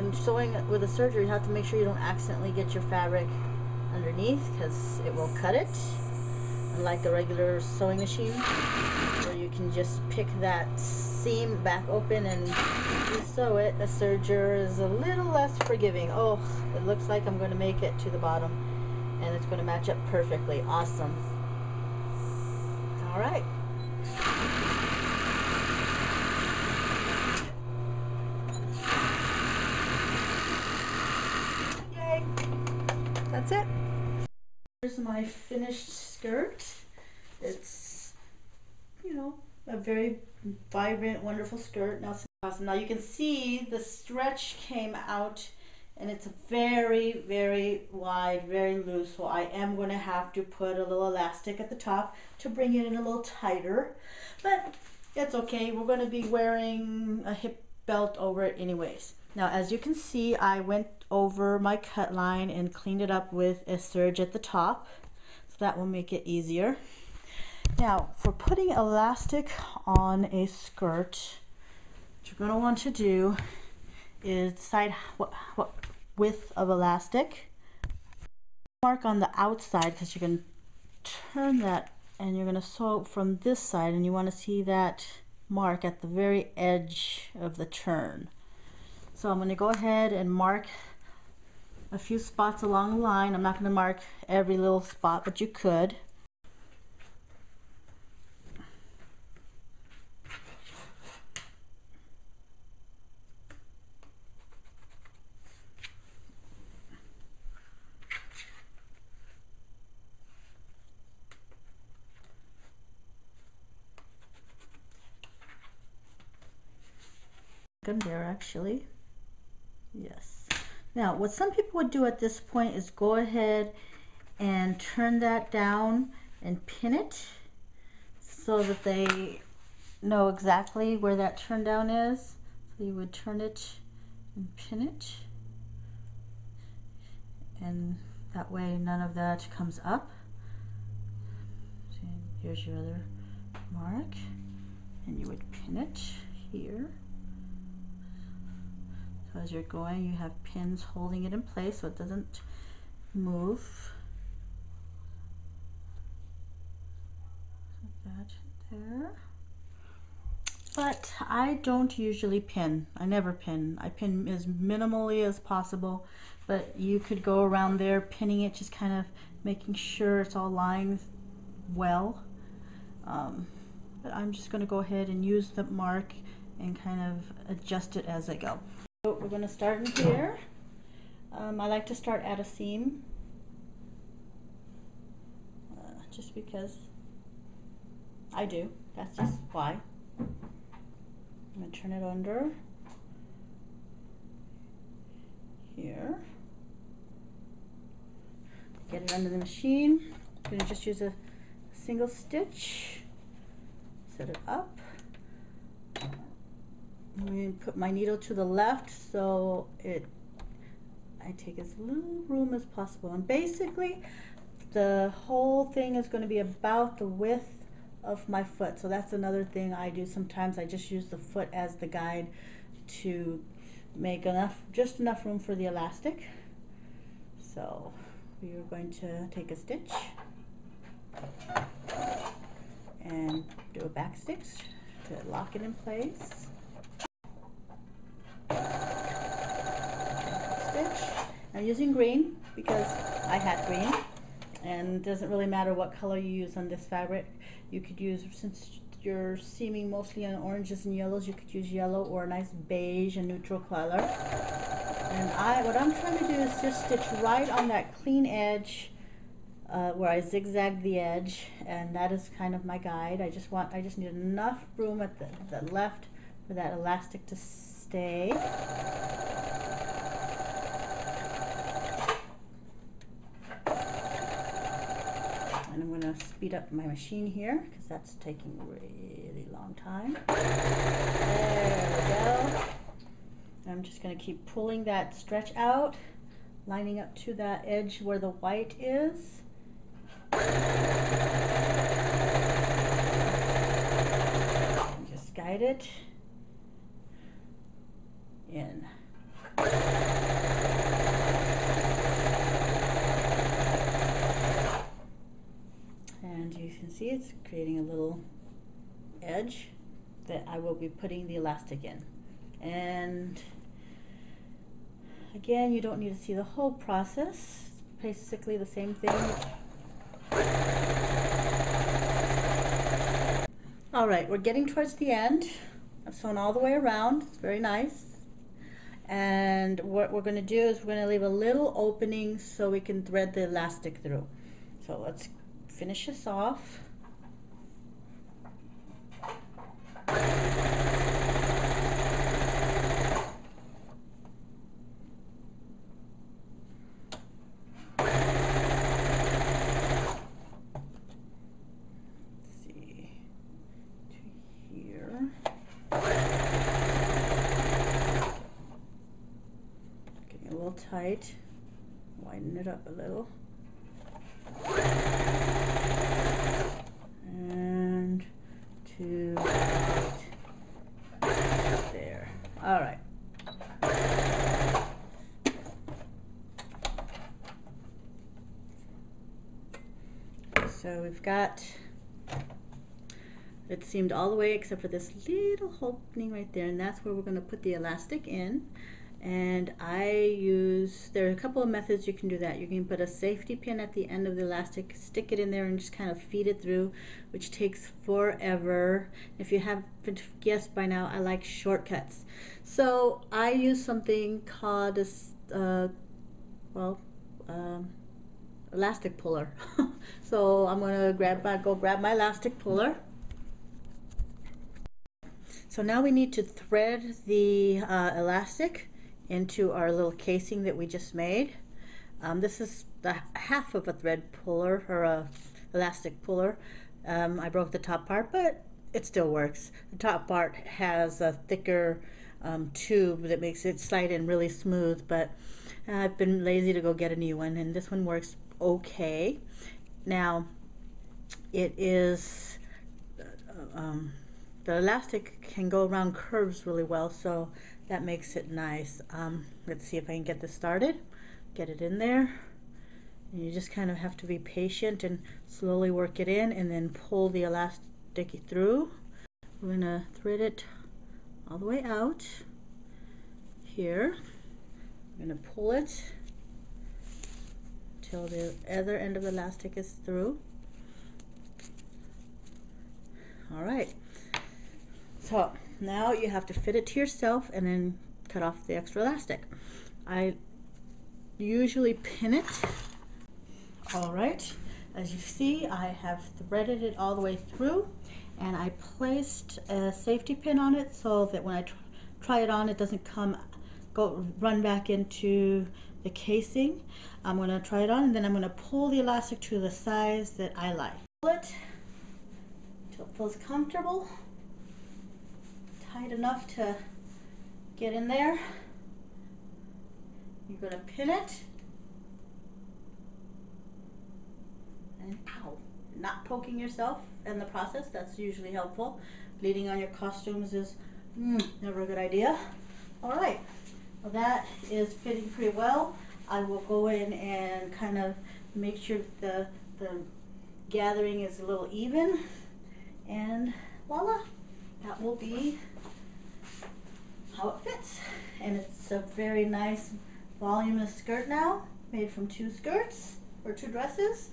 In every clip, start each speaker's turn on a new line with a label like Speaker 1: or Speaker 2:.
Speaker 1: when sewing with a serger, you have to make sure you don't accidentally get your fabric underneath, because it will cut it, unlike the regular sewing machine where you can just pick that seam back open and sew it. A serger is a little less forgiving. Oh, it looks like I'm going to make it to the bottom, and it's going to match up perfectly. Awesome. All right. Yay. That's it. Here's my finished skirt. It's, you know, a very vibrant, wonderful skirt. Now, awesome. Now you can see the stretch came out, and it's very, very wide, very loose. So I am going to have to put a little elastic at the top to bring it in a little tighter, but it's okay. We're going to be wearing a hip belt over it anyways. Now, as you can see, I went over my cut line and cleaned it up with a serge at the top, so that will make it easier. Now, for putting elastic on a skirt, what you're going to want to do is decide what width of elastic. Mark on the outside, because you're going to turn that and you're going to sew from this side, and you want to see that mark at the very edge of the turn. So I'm going to go ahead and mark a few spots along the line. I'm not going to mark every little spot, but you could. Good there, actually. Yes. Now, what some people would do at this point is go ahead and turn that down and pin it so that they know exactly where that turn down is. So you would turn it and pin it, and that way none of that comes up. So here's your other mark, and you would pin it here. So as you're going, you have pins holding it in place so it doesn't move. Put that there. But I don't usually pin. I never pin. I pin as minimally as possible, but you could go around there pinning it, just kind of making sure it's all lying well. But I'm just going to go ahead and use the mark and kind of adjust it as I go. So we're going to start in here. I like to start at a seam, just because I do. That's just why. I'm going to turn it under here. Get it under the machine. I'm going to just use a single stitch. Set it up. I'm going to put my needle to the left so I take as little room as possible. And basically, the whole thing is going to be about the width of my foot. So that's another thing I do sometimes. I just use the foot as the guide to make just enough room for the elastic. So we are going to take a stitch and do a back stitch to lock it in place. Stitch. I'm using green because I had green, and it doesn't really matter what color you use on this fabric. You could use, since you're seaming mostly on oranges and yellows, you could use yellow or a nice beige, a neutral color. And what I'm trying to do is just stitch right on that clean edge where I zigzagged the edge, and that is kind of my guide. I just need enough room at the left for that elastic to stay. And I'm going to speed up my machine here because that's taking a really long time. There we go. I'm just going to keep pulling that stretch out, lining up to that edge where the white is. And just guide it in. And you can see it's creating a little edge that I will be putting the elastic in. And again, you don't need to see the whole process. It's basically the same thing. All right, we're getting towards the end. I've sewn all the way around. It's very nice. And what we're going to do is we're going to leave a little opening so we can thread the elastic through. So let's finish this off. Tight, widen it up a little, and to there. All right. So we've got it seamed all the way except for this little opening right there, and that's where we're going to put the elastic in. And there are a couple of methods you can do that. You can put a safety pin at the end of the elastic, stick it in there and just kind of feed it through, which takes forever. If you haven't guessed by now, I like shortcuts. So I use something called a, elastic puller. So I'm gonna go grab my elastic puller. So now we need to thread the elastic into our little casing that we just made. This is the half of a thread puller, or a elastic puller. I broke the top part, but it still works. The top part has a thicker tube that makes it slide in really smooth, but I've been lazy to go get a new one, and this one works okay. Now it is the elastic can go around curves really well, so that makes it nice. Let's see if I can get this started. Get it in there. And you just kind of have to be patient and slowly work it in, and then pull the elastic through. We're gonna thread it all the way out here. I'm gonna pull it till the other end of the elastic is through. All right. So now you have to fit it to yourself and then cut off the extra elastic. I usually pin it. All right, as you see, I have threaded it all the way through, and I placed a safety pin on it so that when I try it on, it doesn't run back into the casing. I'm going to try it on, and then I'm going to pull the elastic to the size that I like. Pull it until it feels comfortable, tight enough to get in there. You're going to pin it, and ow, not poking yourself in the process. That's usually helpful. Bleeding on your costumes is never a good idea. All right, well, that is fitting pretty well. I will go in and kind of make sure the gathering is a little even, and voila, that will be how it fits. And it's a very nice voluminous skirt now, made from 2 skirts or 2 dresses.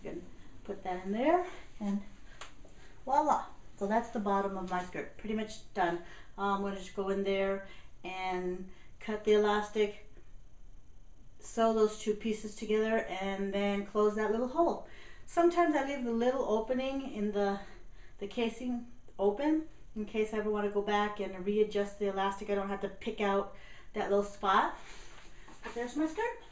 Speaker 1: You can put that in there, and voila. So that's the bottom of my skirt, pretty much done. I'm going to just go in there and cut the elastic, sew those 2 pieces together, and then close that little hole. Sometimes I leave the little opening in the casing open in case I ever want to go back and readjust the elastic. I don't have to pick out that little spot. But there's my skirt.